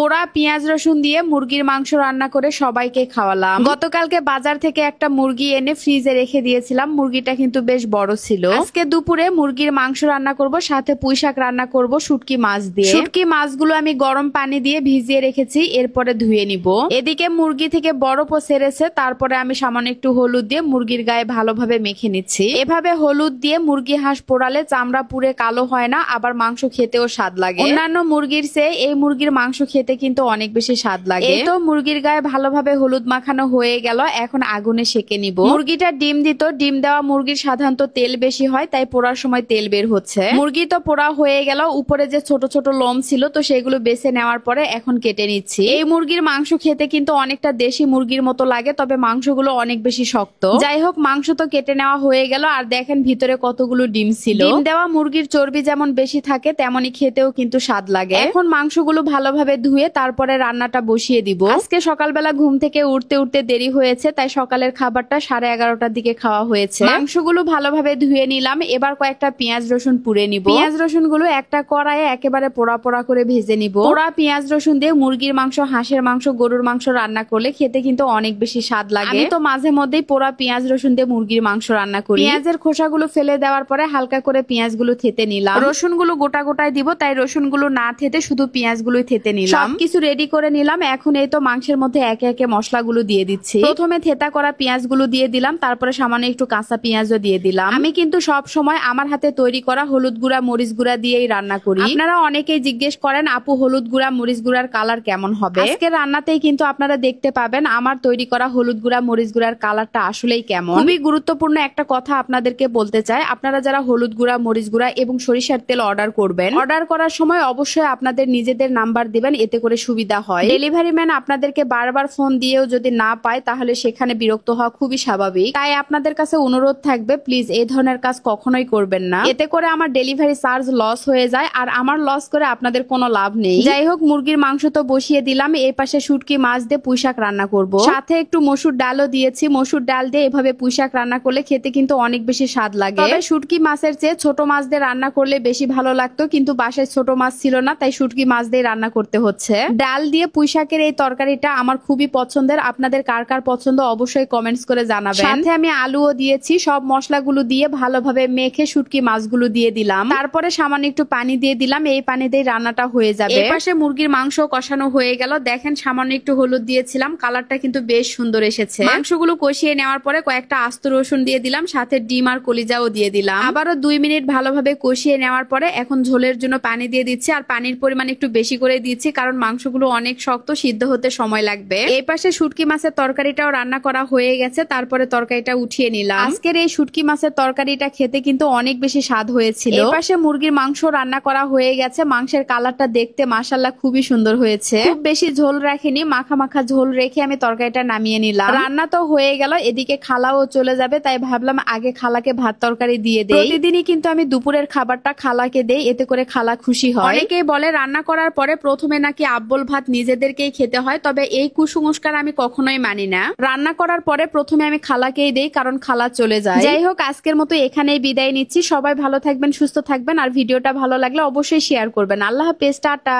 পোড়া পেঁয়াজ রসুন দিয়ে মুরগির মাংস রান্না করে সবাইকে খাওয়ালাম। গতকালকে বাজার থেকে একটা মুরগি এনে ফ্রিজে রেখে দিয়েছিলাম, মুরগিটা কিন্তু বেশ বড় ছিল। আজকে দুপুরে মুরগির মাংস রান্না করব, সাথে পুঁই শাক রান্না করব শুটকি মাছ দিয়ে। শুটকি মাছগুলো আমি গরম পানি দিয়ে ভিজিয়ে রেখেছি, এরপরে ধুয়ে নিব। এদিকে মুরগি থেকে বরফও ছেড়েছে, তারপরে আমি সামান্য একটু হলুদ দিয়ে মুরগির গায়ে ভালোভাবে মেখে নিচ্ছি। এভাবে হলুদ দিয়ে মুরগি হাঁস পোড়ালে চামড়া পুড়ে কালো হয় না, আবার মাংস খেতেও স্বাদ লাগে। অন্যান্য মুরগির চেয়ে এই মুরগির মাংস খেতে কিন্তু অনেক বেশি স্বাদ লাগে। এই তো মুরগির গায়ে ভালোভাবে হলুদ মাখানো হয়ে গেল, এখন আগুনে সেকে নিব। মুরগিটা ডিম দিত, ডিম দেওয়া মুরগির সাধারণত তেল বেশি হয়, তাই পোড়ার সময় তেল বের হচ্ছে। মুরগি তো পোড়া হয়ে গেল, উপরে যে ছোট ছোট লোম ছিল তো সেগুলো বেছে নেওয়ার পরে এখন কেটে নিচ্ছি। এই মুরগির মাংস খেতে কিন্তু অনেকটা দেশি মুরগির মতো লাগে, তবে মাংসগুলো অনেক বেশি শক্ত। যাই হোক, মাংস তো কেটে নেওয়া হয়ে গেল, আর দেখেন ভিতরে কতগুলো ডিম ছিল। ডিম দেওয়া মুরগির চর্বি যেমন বেশি থাকে তেমনই খেতেও কিন্তু স্বাদ লাগে। এখন মাংসগুলো ভালোভাবে ধুয়ে তারপরে রান্নাটা বসিয়ে দিব। আজকে সকালবেলা ঘুম থেকে উঠতে উঠতে দেরি হয়েছে, তাই সকালের খাবারটা 11:30টার দিকে খাওয়া হয়েছে। মাংসগুলো ভালোভাবে ধুয়ে নিলাম, এবার কয়েকটা পেঁয়াজ রসুন পুড়ে নিব। পেঁয়াজ রসুন গুলো একটা কড়াইয়ে একেবারে পোড়া পোড়া করে ভেজে নিব। পোড়া পেঁয়াজ রসুন দিয়ে মুরগির মাংস, হাঁসের মাংস, গরুর মাংস রান্না করলে খেতে কিন্তু অনেক বেশি স্বাদ লাগে। আমি তো মাঝে মধ্যেই পোড়া পেঁয়াজ রসুন দিয়ে মুরগির মাংস রান্না করি। পেঁয়াজের খোসাগুলো ফেলে দেওয়ার পরে হালকা করে পেঁয়াজগুলো থেতে নিলাম। রসুনগুলো গোটা গোটায় দিব, তাই রসুনগুলো না থেতে শুধু পেঁয়াজগুলোই থেতে নিলাম। সবকিছু রেডি করে নিলাম। এখন এই তো মাংসের মধ্যে একে একে মশলাগুলো দিয়ে দিচ্ছি। প্রথমে থেতা করা পেঁয়াজগুলো দিয়ে দিলাম, তারপরে সামান্য একটু কাঁচা পেঁয়াজও দিয়ে দিলাম। আমি কিন্তু সব সময় আমার হাতে তৈরি করা হলুদ গুঁড়া, মরিচ গুঁড়া দিয়েই রান্না করি। আপনারা অনেকেই জিজ্ঞেস করেন, আপু হলুদ গুঁড়া, মরিচ গুঁড়ার কালার কেমন হবে? আজকে রান্নাতেই কিন্তু আপনারা দেখতে পাবেন আমার তৈরি করা হলুদ গুঁড়া, মরিচ গুঁড়ার কালারটা আসলেই কেমন। খুবই গুরুত্বপূর্ণ একটা কথা আপনাদেরকে বলতে চাই, আপনারা যারা হলুদ গুঁড়া, মরিচ গুঁড়া এবং সরিষার তেল অর্ডার করবেন, অর্ডার করার সময় অবশ্যই আপনাদের নিজেদের নাম্বার দিবেন, এতে করে সুবিধা হয়। ডেলিভারি ম্যান আপনাদেরকে বারবার ফোন দিয়েও যদি না পায় তাহলে সেখানে বিরক্ত হওয়া খুবই স্বাভাবিক। তাই আপনাদের কাছে অনুরোধ থাকবে, প্লিজ এই ধরনের কাজ কখনোই করবেন না। এতে করে আমার ডেলিভারি চার্জ লস হয়ে যায়, আর আমার লস করে আপনাদের কোনো লাভ নেই। যাই হোক, মুরগির মাংস তো বসিয়ে দিলাম। এই পাশে শুটকি মাছ দিয়ে পুঁই শাক রান্না করব, সাথে একটু মসুর ডালও দিয়েছি। মসুর ডাল দিয়ে এভাবে পুঁই শাক রান্না করলে খেতে কিন্তু অনেক বেশি স্বাদ লাগে। তবে শুটকি মাছের চেয়ে ছোট মাছ দিয়ে রান্না করলে বেশি ভালো লাগতো, কিন্তু বাসায় ছোট মাছ ছিল না, তাই শুটকি মাছ দিয়ে রান্না করতে হচ্ছে। ডাল দিয়ে পুঁই শাকের এই তরকারিটা আমার খুবই পছন্দের। আপনাদের কার কার পছন্দ অবশ্যই কমেন্টস করে জানাবেন। সাথে আমি আলুও দিয়েছি। সব মশলাগুলো দিয়ে ভালোভাবে মেখে শুটকি মাছগুলো দিয়ে দিলাম, তারপরে সামান্য একটু পানি দিয়ে দিলাম। এই পানি দিয়ে রান্নাটা হয়ে যাবে। এই পাশে মুরগির মাংস কষানো হয়ে গেল। দেখেন সামান্য একটু হলুদ দিয়েছিলাম, কালারটা কিন্তু বেশ সুন্দর এসেছে। মাংসগুলো কষিয়ে নেওয়ার পরে কয়েকটা আস্ত রসুন দিয়ে দিলাম, সাথে ডিম আর কলিজাও দিয়ে দিলাম। আবারও 2 মিনিট ভালোভাবে কষিয়ে নেওয়ার পরে এখন ঝোলের জন্য পানি দিয়ে দিচ্ছি, আর পানির পরিমাণ একটু বেশি করে দিচ্ছি, কারণ মাংসগুলো অনেক শক্ত, সিদ্ধ হতে সময় লাগবে। এই পাশে শুটকি মাছের তরকারিটাও রান্না করা হয়ে গেছে, তারপরে তরকারিটা উঠিয়ে নিলাম। আজকের এই শুটকি মাছের তরকারিটা খেতে কিন্তু অনেক বেশি স্বাদ হয়েছিল। এই পাশে মুরগির মাংস রান্না করা হয়ে গেছে। মাংসের কালারটা দেখতে মাশাআল্লাহ খুবই সুন্দর হয়েছে। খুব বেশি ঝোল রাখিনি, মাখা মাখা ঝোল রেখে আমি তরকারিটা নামিয়ে নিলাম। রান্না তো হয়ে গেল, এদিকে খালাও চলে যাবে, তাই ভাবলাম আগে খালাকে ভাত তরকারি দিয়ে দেই। প্রতিদিনই কিন্তু আমি দুপুরের খাবারটা খালাকে দেই, এতে করে খালা খুশি হয়। অনেকেই বলে রান্না করার পরে প্রথমে নাকি আব্বল ভাত নিজেদেরকেই খেতে হয়, তবে এই কুসংস্কার আমি কখনোই মানি না। রান্না করার পরে প্রথমে আমি খালাকেই দেই, কারণ খালা চলে যায়। যাই হোক, আজকের মতো এখানেই বিদায় নিচ্ছি। সবাই ভালো থাকবেন, সুস্থ থাকবেন, আর ভিডিওটা ভালো লাগলে অবশ্যই শেয়ার করবেন। আল্লাহ হাফেজ, টাটা।